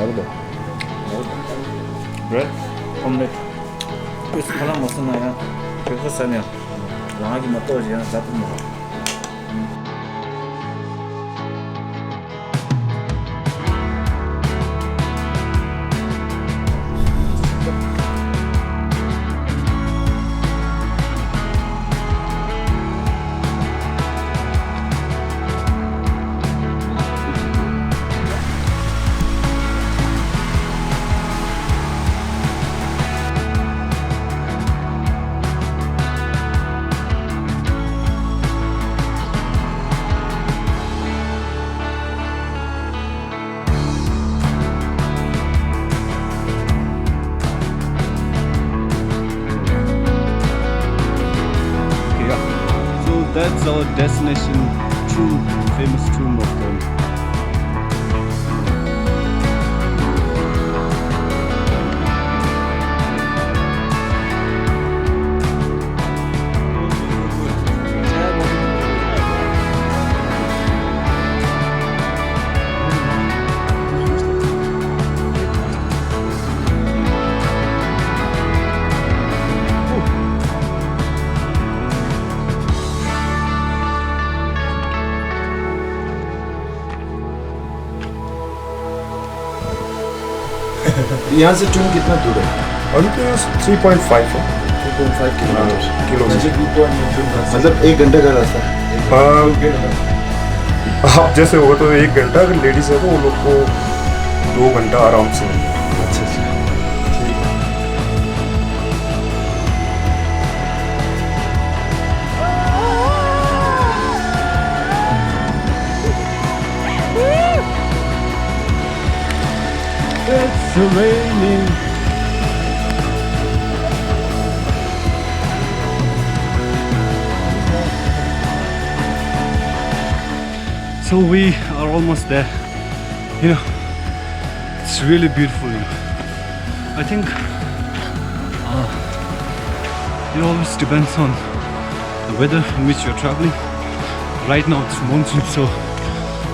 알다. 그래? omelette. Üst kalan masana ya. Kötü sen ya. Vहाँ की मत हो जाए साथ में. That's our destination, Triund, famous tomb of them. यहाँ से ट्यून कितना दूर है? अभी तो यहाँ 3.5 है. 3.5 किलोमीटर. मतलब 1 घंटे का रास्ता. आप जैसे होगा तो 1 घंटा, अगर लेडीज है तो वो लोग को 2 घंटा आराम से. अच्छा अच्छा. It's raining. So we are almost there. You know, it's really beautiful. I think it always depends on the weather in which you're traveling. Right now it's monsoon, so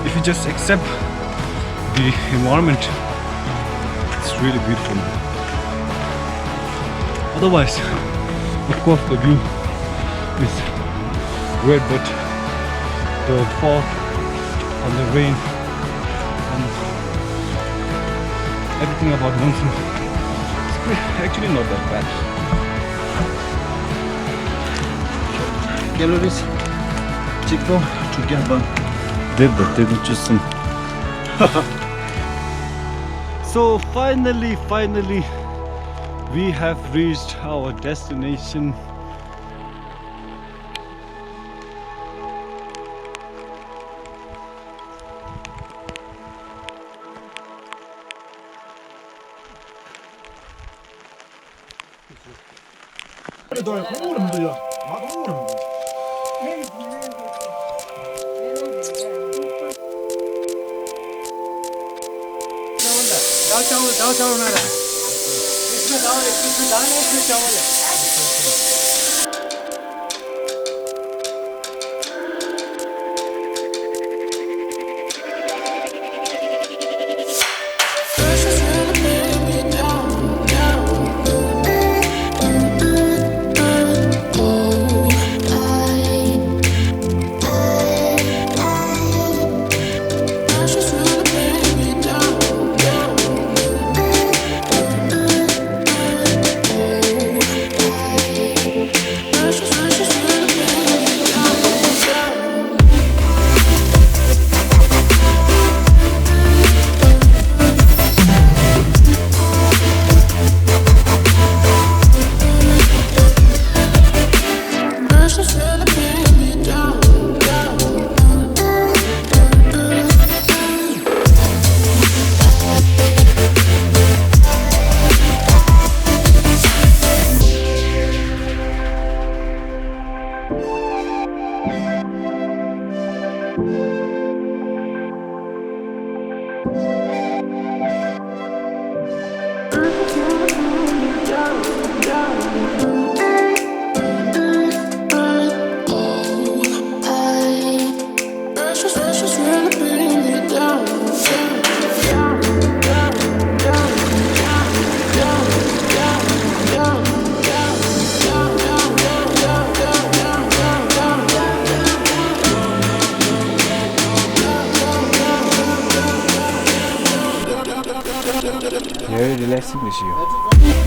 if you just accept the environment, it's really beautiful. Otherwise, of course, the view is great, but the fog and the rain and everything about monsoon is actually not that bad. Calories. Chico, Chukyabang. Didn't just So finally, we have reached our destination. दाल चावल ना रहा. इसमें दाल है, इसमें चावल है. relaxing is here.